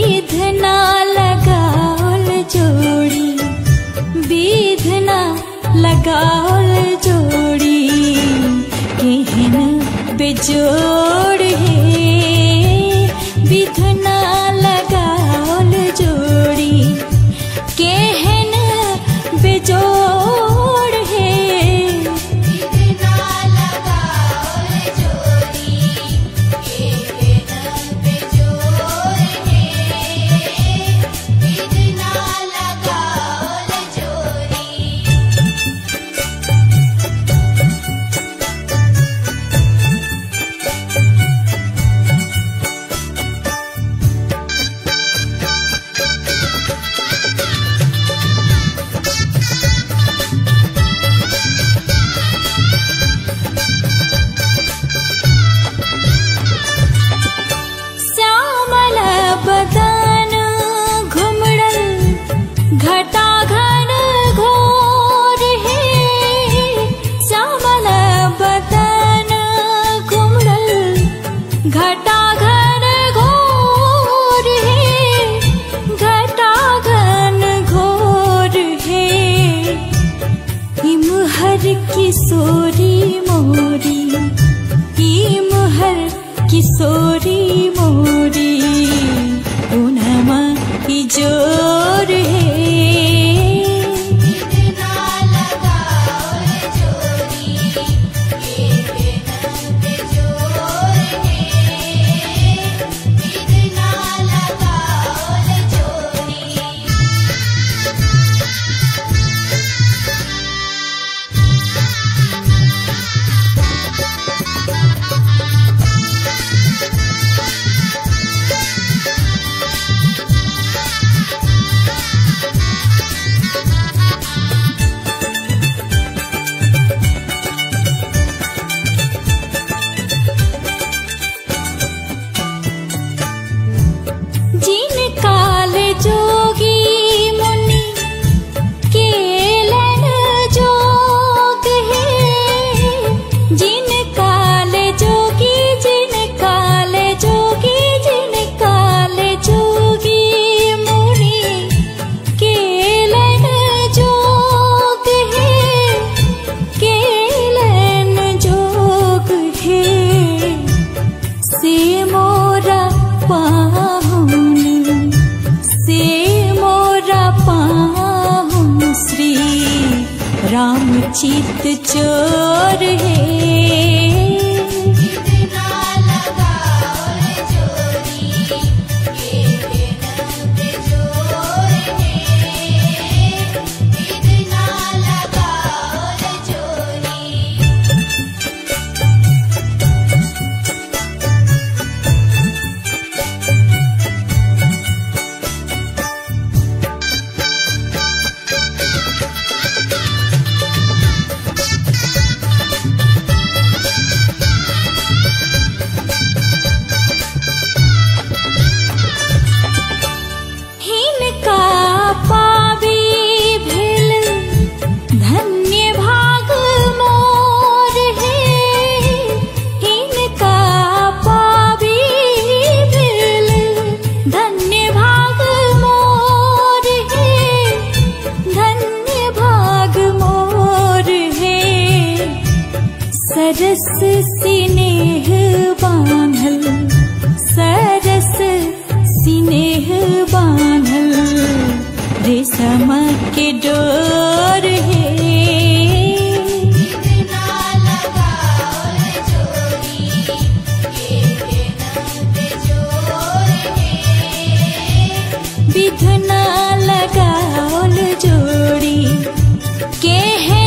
विधना लगाओल जोड़ी, विधना लगाओल जोड़ी, केहन बेजोड़ है विधना लगाओल जोड़ी, केहन बेजोड़ है विधना लगाओल जोड़ी, केहन बेजोड़ है विधना लगाओल जोड़ी। श्यामल बदन घुमड़ल घटा घन घोर है, श्यामल बदन घुमड़ल घटा घन घोर है, घटा घन घोर है, इमहर किशोरी मोरी, इमहर किशोरी मोरी, पूनमा जोर है विधना लगाओल जोड़ी, केहन बेजोड़ है विधना लगाओल जोड़ी। जिन काल जोगी मुनि केलन जोग है, जिन काल जोगी, जिन काल जोगी, जिन काल जोगी मुनि केलन जोग है, केलन जोग है, से मोरा पाहुन, से मोरा पाहुन श्री राम चित चोर है विधना लगाओल जोड़ी, केहन बेजोड़ है विधना लगाओल जोड़ी। हिनका पावी भेल धन्य भाग मोर है, हिनका पावी भेल धन्य भाग मोर है, धन्य भाग मोर है, सरस स्नेह बांधल, सरस स्नेह बांधल, रेशम के डोर है विधना लगाओल जोड़ी, केहन बेजोड़ है विधना लगाओल जोड़ी, केहन